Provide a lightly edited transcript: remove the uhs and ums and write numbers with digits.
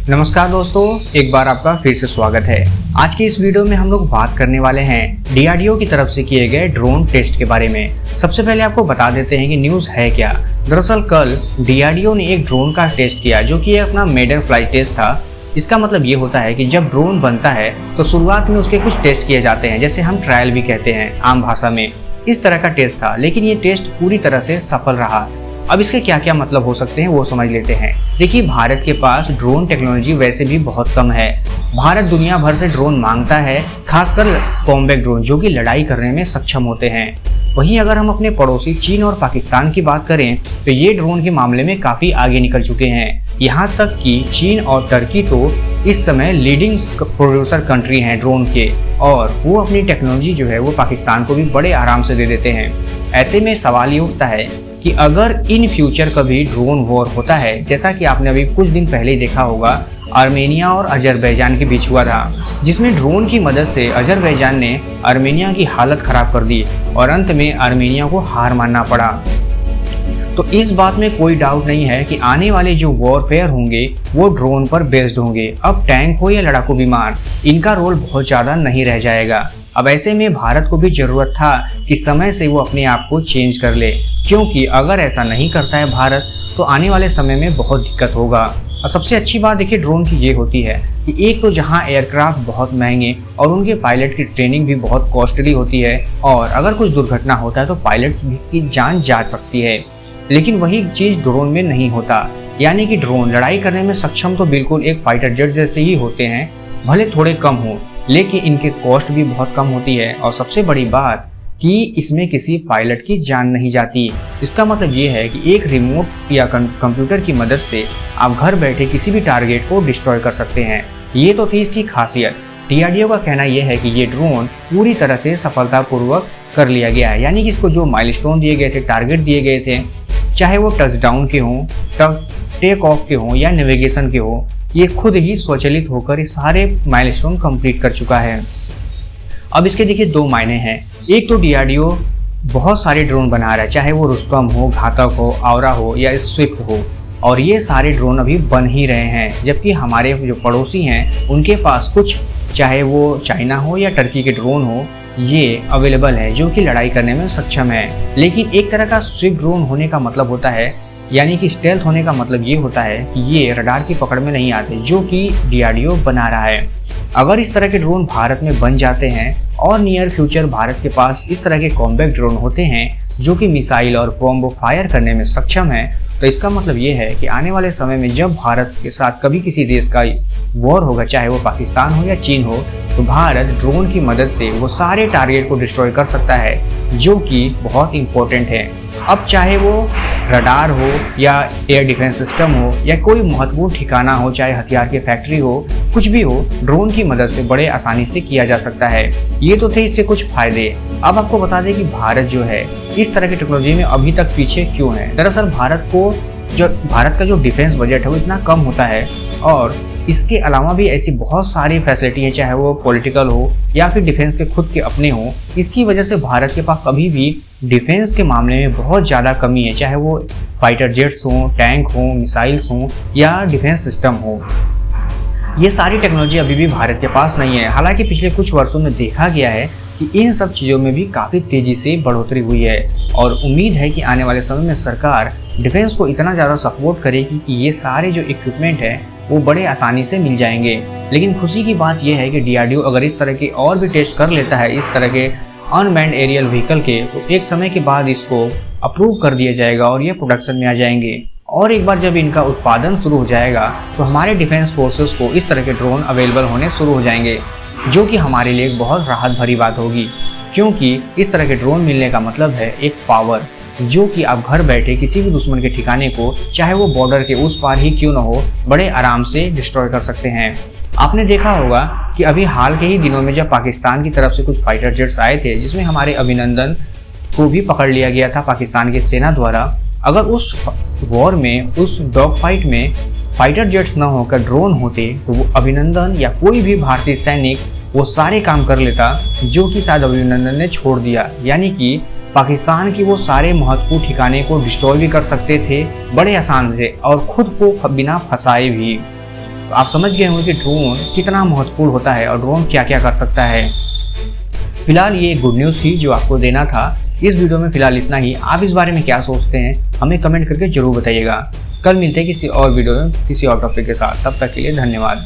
नमस्कार दोस्तों, एक बार आपका फिर से स्वागत है। आज की इस वीडियो में हम लोग बात करने वाले हैं डीआरडीओ की तरफ से किए गए ड्रोन टेस्ट के बारे में। सबसे पहले आपको बता देते हैं कि न्यूज़ है क्या। दरअसल कल डीआरडीओ ने एक ड्रोन का टेस्ट किया जो कि अपना मेडन फ्लाइट टेस्ट था। इसका मतलब ये होता है कि जब ड्रोन बनता है तो शुरुआत में उसके कुछ टेस्ट किए जाते हैं, जैसे हम ट्रायल भी कहते हैं आम भाषा में। इस तरह का टेस्ट था, लेकिन ये टेस्ट पूरी तरह से सफल रहा। अब इसके क्या क्या मतलब हो सकते हैं वो समझ लेते हैं। देखिए, भारत के पास ड्रोन टेक्नोलॉजी वैसे भी बहुत कम है। भारत दुनिया भर से ड्रोन मांगता है, खासकर कॉम्बैट ड्रोन जो कि लड़ाई करने में सक्षम होते हैं। वहीं अगर हम अपने पड़ोसी चीन और पाकिस्तान की बात करें तो ये ड्रोन के मामले में काफ़ी आगे निकल चुके हैं। यहाँ तक कि चीन और टर्की तो इस समय लीडिंग प्रोड्यूसर कंट्री हैं ड्रोन के, और वो अपनी टेक्नोलॉजी जो है वो पाकिस्तान को भी बड़े आराम से दे देते हैं। ऐसे में सवाल ये उठता है कि अगर इन फ्यूचर कभी ड्रोन वॉर होता है, जैसा कि आपने अभी कुछ दिन पहले ही देखा होगा, आर्मेनिया और अजरबैजान के बीच हुआ था, जिसमें ड्रोन की मदद से अजरबैजान ने आर्मेनिया की हालत खराब कर दी और अंत में आर्मेनिया को हार मानना पड़ा। तो इस बात में कोई डाउट नहीं है कि आने वाले जो वॉरफेयर होंगे वो ड्रोन पर बेस्ड होंगे। अब टैंक हो या लड़ाकू विमान, इनका रोल बहुत ज़्यादा नहीं रह जाएगा। अब ऐसे में भारत को भी जरूरत था कि समय से वो अपने आप को चेंज कर ले, क्योंकि अगर ऐसा नहीं करता है भारत तो आने वाले समय में बहुत दिक्कत होगा। और सबसे अच्छी बात देखिए ड्रोन की ये होती है कि एक तो जहां एयरक्राफ्ट बहुत महंगे और उनके पायलट की ट्रेनिंग भी बहुत कॉस्टली होती है, और अगर कुछ दुर्घटना होता है तो पायलट की जान जा सकती है। लेकिन वही चीज़ ड्रोन में नहीं होता, यानी कि ड्रोन लड़ाई करने में सक्षम तो बिल्कुल एक फाइटर जेट जैसे ही होते हैं, भले थोड़े कम हो, लेकिन इनके कॉस्ट भी बहुत कम होती है। और सबसे बड़ी बात कि इसमें किसी पायलट की जान नहीं जाती। इसका मतलब ये है कि एक रिमोट या कंप्यूटर की मदद से आप घर बैठे किसी भी टारगेट को डिस्ट्रॉय कर सकते हैं। ये तो थी इसकी खासियत। डीआरडीओ का कहना यह है कि ये ड्रोन पूरी तरह से सफलतापूर्वक कर लिया गया है, यानी कि इसको जो माइलस्टोन दिए गए थे, टारगेट दिए गए थे, चाहे वो टचडाउन के हों, टेक ऑफ के हों या नेविगेशन के हों, ये खुद ही स्वचालित होकर ये सारे माइलस्टोन कंप्लीट कर चुका है। अब इसके देखिए दो मायने हैं। एक तो डीआरडीओ बहुत सारे ड्रोन बना रहा है, चाहे वो रुस्तम हो, घातक हो, आवरा हो या स्विफ्ट हो, और ये सारे ड्रोन अभी बन ही रहे हैं। जबकि हमारे जो पड़ोसी हैं उनके पास कुछ, चाहे वो चाइना हो या टर्की के ड्रोन हो, ये अवेलेबल है जो कि लड़ाई करने में सक्षम है। लेकिन एक तरह का स्विफ्ट ड्रोन होने का मतलब होता है, यानी कि स्टेल्थ होने का मतलब ये होता है कि ये रडार की पकड़ में नहीं आते, जो कि डीआरडीओ बना रहा है। अगर इस तरह के ड्रोन भारत में बन जाते हैं और नियर फ्यूचर भारत के पास इस तरह के कॉम्बैट ड्रोन होते हैं जो कि मिसाइल और बॉम्ब फायर करने में सक्षम है, तो इसका मतलब ये है कि आने वाले समय में जब भारत के साथ कभी किसी देश का वॉर होगा, चाहे वो पाकिस्तान हो या चीन हो, तो भारत ड्रोन की मदद से वो सारे टारगेट को डिस्ट्रॉय कर सकता है, जो कि बहुत इंपॉर्टेंट है। अब चाहे वो रडार हो या एयर डिफेंस सिस्टम हो या कोई महत्वपूर्ण ठिकाना हो, चाहे हथियार की फैक्ट्री हो, कुछ भी हो, ड्रोन की मदद से बड़े आसानी से किया जा सकता है। ये तो थे इसके कुछ फायदे। अब आपको बता दें कि भारत जो है इस तरह की टेक्नोलॉजी में अभी तक पीछे क्यों है। दरअसल भारत का जो डिफेंस बजट है वो इतना कम होता है, और इसके अलावा भी ऐसी बहुत सारी फैसिलिटी है, चाहे वो पॉलिटिकल हो या फिर डिफेंस के खुद के अपने हो। इसकी वजह से भारत के पास अभी भी डिफेंस के मामले में बहुत ज़्यादा कमी है, चाहे वो फाइटर जेट्स हों, टैंक हों, मिसाइल्स हों या डिफेंस सिस्टम हो। ये सारी टेक्नोलॉजी अभी भी भारत के पास नहीं है। हालांकि पिछले कुछ वर्षों में देखा गया है कि इन सब चीज़ों में भी काफ़ी तेज़ी से बढ़ोतरी हुई है, और उम्मीद है कि आने वाले समय में सरकार डिफेंस को इतना ज़्यादा सपोर्ट करेगी कि ये सारे जो इक्विपमेंट हैं वो बड़े आसानी से मिल जाएंगे। लेकिन खुशी की बात यह है कि डीआरडीओ अगर इस तरह के और भी टेस्ट कर लेता है इस तरह के अनमैन्ड एरियल व्हीकल के, तो एक समय के बाद इसको अप्रूव कर दिया जाएगा और ये प्रोडक्शन में आ जाएंगे। और एक बार जब इनका उत्पादन शुरू हो जाएगा तो हमारे डिफेंस फोर्सेस को इस तरह के ड्रोन अवेलेबल होने शुरू हो जाएंगे, जो कि हमारे लिए एक बहुत राहत भरी बात होगी, क्योंकि इस तरह के ड्रोन मिलने का मतलब है एक पावर, जो कि आप घर बैठे किसी भी दुश्मन के ठिकाने को, चाहे वो बॉर्डर के उस पार ही क्यों न हो, बड़े आराम से डिस्ट्रॉय कर सकते हैं। आपने देखा होगा कि अभी हाल के ही दिनों में जब पाकिस्तान की तरफ से कुछ फाइटर जेट्स आए थे, जिसमें हमारे अभिनंदन को भी पकड़ लिया गया था पाकिस्तान की सेना द्वारा। अगर उस वॉर में, उस डॉग फाइट में फाइटर जेट्स न होकर ड्रोन होते तो वो अभिनंदन या कोई भी भारतीय सैनिक वो सारे काम कर लेता जो कि शायद अभिनंदन ने छोड़ दिया। यानी कि पाकिस्तान की वो सारे महत्वपूर्ण ठिकाने को डिस्ट्रॉय भी कर सकते थे बड़े आसान से, और खुद को बिना फंसाए भी। तो आप समझ गए होंगे कि ड्रोन कितना महत्वपूर्ण होता है और ड्रोन क्या क्या कर सकता है। फिलहाल ये गुड न्यूज़ थी जो आपको देना था। इस वीडियो में फिलहाल इतना ही। आप इस बारे में क्या सोचते हैं हमें कमेंट करके जरूर बताइएगा। कल मिलते हैं किसी और वीडियो में किसी और टॉपिक के साथ। तब तक के लिए धन्यवाद।